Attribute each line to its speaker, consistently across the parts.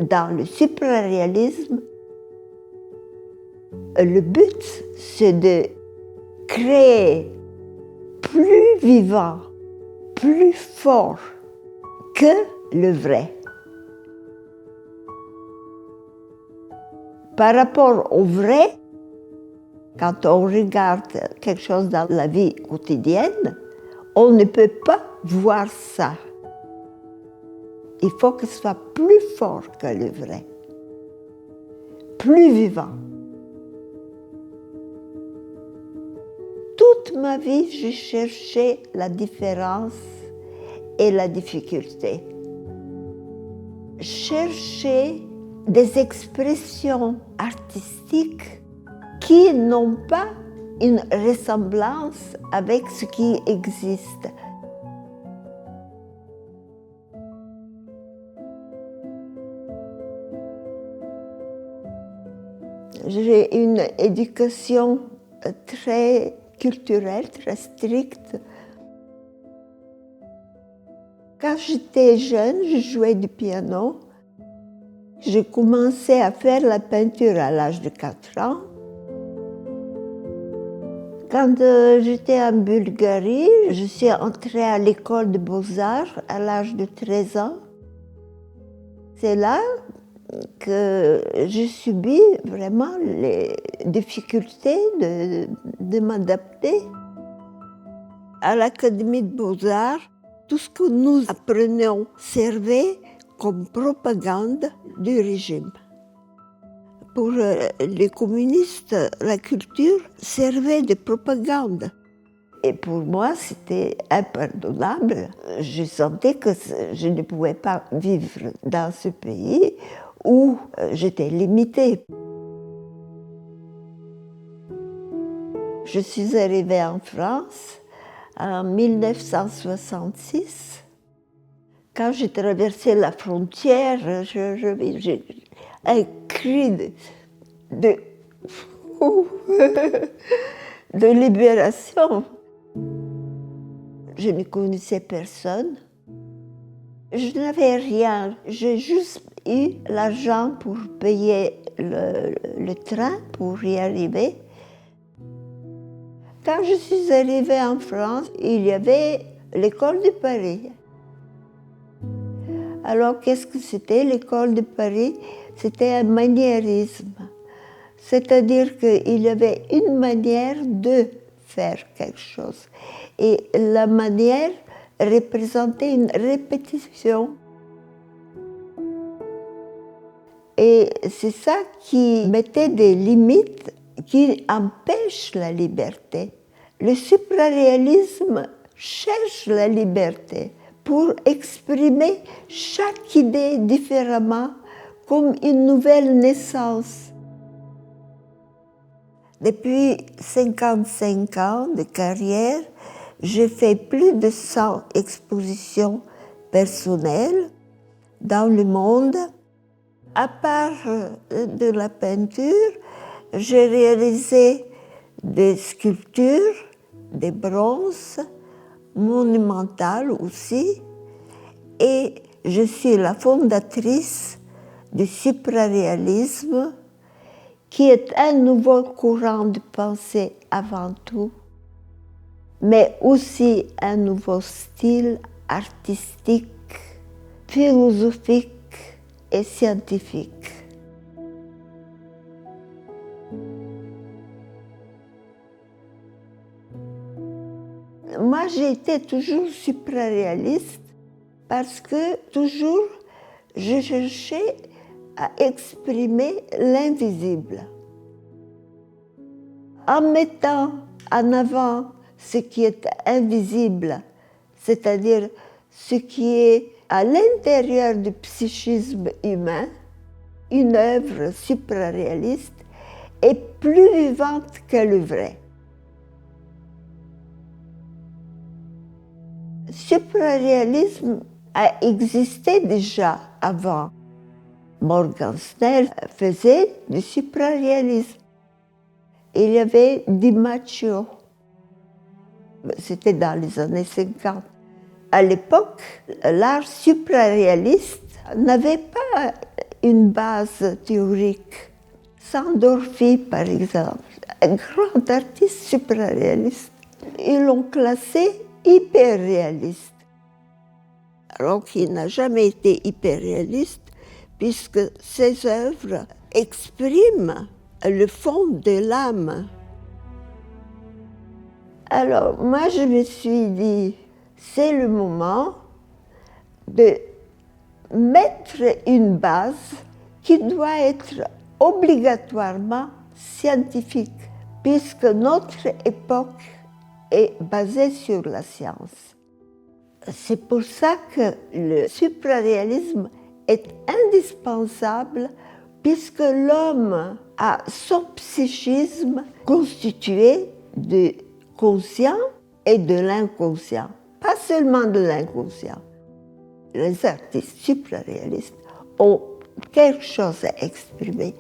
Speaker 1: dans le supraréalisme, le but, c'est de créer plus vivant, plus fort que le vrai. Par rapport au vrai, quand on regarde quelque chose dans la vie quotidienne, on ne peut pas voir ça. Il faut que ce soit plus fort que le vrai, plus vivant. Toute ma vie, j'ai cherché la différence et la difficulté. Chercher des expressions artistiques qui n'ont pas une ressemblance avec ce qui existe. J'ai une éducation très culturelle, très stricte. Quand j'étais jeune, je jouais du piano. J'ai commencé à faire la peinture à l'âge de 4 ans. Quand j'étais en Bulgarie, je suis entrée à l'école de beaux-arts à l'âge de 13 ans. C'est là que j'ai subi vraiment les difficultés de m'adapter. À l'Académie de beaux-arts, tout ce que nous apprenions servait comme propagande du régime. Pour les communistes, la culture servait de propagande. Et pour moi, c'était impardonnable. Je sentais que je ne pouvais pas vivre dans ce pays où j'étais limitée. Je suis arrivée en France en 1966. Quand j'ai traversé la frontière, j'ai un cri de libération. Je ne connaissais personne. Je n'avais rien. J'ai juste eu l'argent pour payer le train pour y arriver. Quand je suis arrivée en France, il y avait l'école de Paris. Alors, qu'est-ce que c'était l'école de Paris? C'était un maniérisme. C'est-à-dire qu'il y avait une manière de faire quelque chose. Et la manière représentait une répétition. Et c'est ça qui mettait des limites qui empêchent la liberté. Le supraréalisme cherche la liberté pour exprimer chaque idée différemment comme une nouvelle naissance. Depuis 55 ans de carrière, j'ai fait plus de 100 expositions personnelles dans le monde. À part de la peinture, j'ai réalisé des sculptures, des bronzes, monumentales aussi, et je suis la fondatrice du supraréalisme, qui est un nouveau courant de pensée avant tout, mais aussi un nouveau style artistique, philosophique et scientifique. Moi, j'ai été toujours supraréaliste parce que toujours je cherchais à exprimer l'invisible. En mettant en avant ce qui est invisible, c'est-à-dire ce qui est à l'intérieur du psychisme humain, une œuvre supraréaliste est plus vivante que le vrai. Le supraréalisme a existé déjà avant. Morgan Snell faisait du supraréalisme. Il y avait Di Maccio. C'était dans les années 50. À l'époque, l'art supraréaliste n'avait pas une base théorique. Sandorfi, par exemple, un grand artiste supraréaliste, ils l'ont classé hyperréaliste. Alors qu'il n'a jamais été hyperréaliste, puisque ses œuvres expriment le fond de l'âme. Alors, moi, je me suis dit, c'est le moment de mettre une base qui doit être obligatoirement scientifique, puisque notre époque est basée sur la science. C'est pour ça que le supraréalisme est indispensable, puisque l'homme a son psychisme constitué de conscient et de l'inconscient, pas seulement de l'inconscient. Les artistes supraréalistes ont quelque chose à exprimer.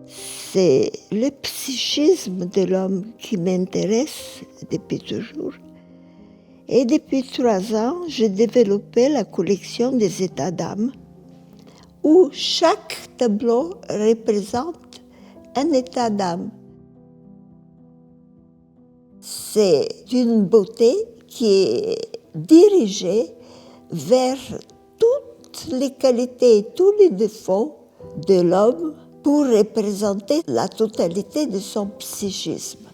Speaker 1: C'est le psychisme de l'homme qui m'intéresse depuis toujours. Et depuis 3 ans, j'ai développé la collection des états d'âme, où chaque tableau représente un état d'âme. C'est une beauté qui est dirigée vers toutes les qualités et tous les défauts de l'homme pour représenter la totalité de son psychisme.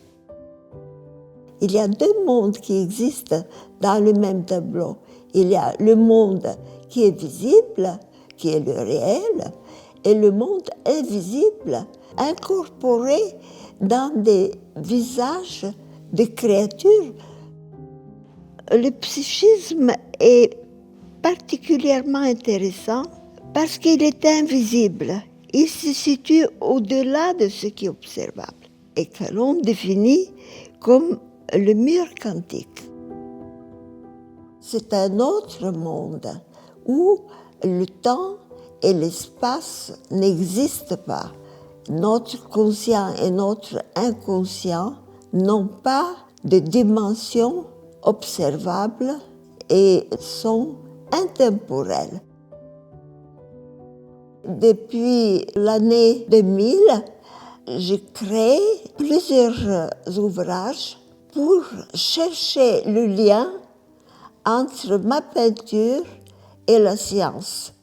Speaker 1: Il y a 2 mondes qui existent dans le même tableau. Il y a le monde qui est visible, qui est le réel, et le monde invisible, incorporé dans des visages de créatures. Le psychisme est particulièrement intéressant parce qu'il est invisible. Il se situe au-delà de ce qui est observable et que l'on définit comme le mur quantique. C'est un autre monde où le temps et l'espace n'existent pas. Notre conscient et notre inconscient n'ont pas de dimension observable et sont intemporels. Depuis l'année 2000, j'ai créé plusieurs ouvrages pour chercher le lien entre ma peinture et la science.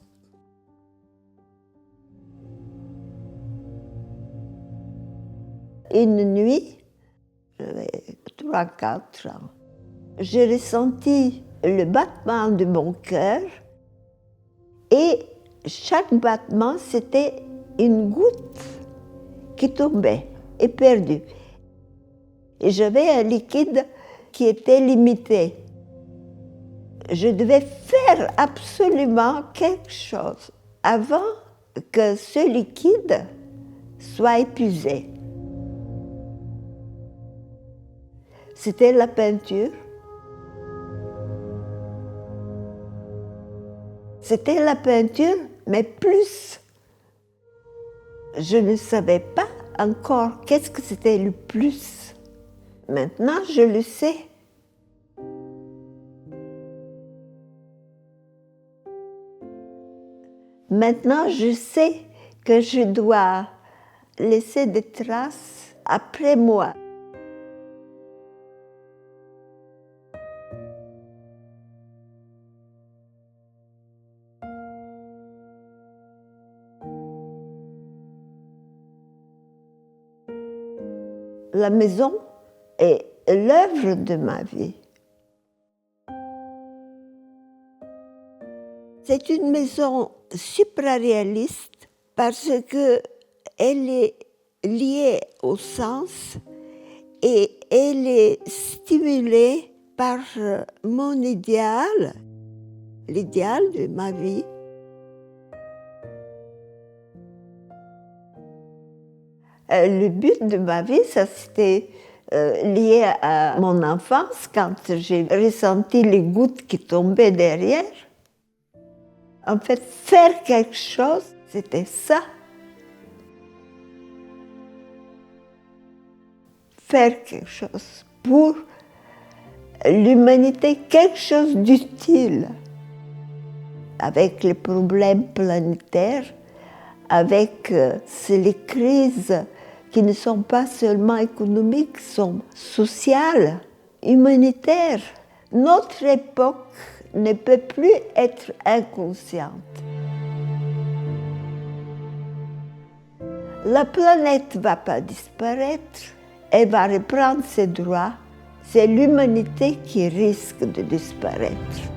Speaker 1: Une nuit, j'avais 3-4 ans, j'ai ressenti le battement de mon cœur et chaque battement, c'était une goutte qui tombait, éperdue. Et j'avais un liquide qui était limité. Je devais faire absolument quelque chose avant que ce liquide soit épuisé. C'était la peinture. C'était la peinture, mais plus. Je ne savais pas encore qu'est-ce que c'était le plus. Maintenant, je le sais. Maintenant, je sais que je dois laisser des traces après moi. La maison est l'œuvre de ma vie. C'est une maison supraréaliste parce qu'elle est liée au sens et elle est stimulée par mon idéal, l'idéal de ma vie. Le but de ma vie, ça c'était lié à mon enfance, quand j'ai ressenti les gouttes qui tombaient derrière. En fait, faire quelque chose, c'était ça. Faire quelque chose pour l'humanité quelque chose d'utile avec les problèmes planétaires, avec les crises qui ne sont pas seulement économiques, sont sociales, humanitaires. Notre époque ne peut plus être inconsciente. La planète ne va pas disparaître, elle va reprendre ses droits. C'est l'humanité qui risque de disparaître.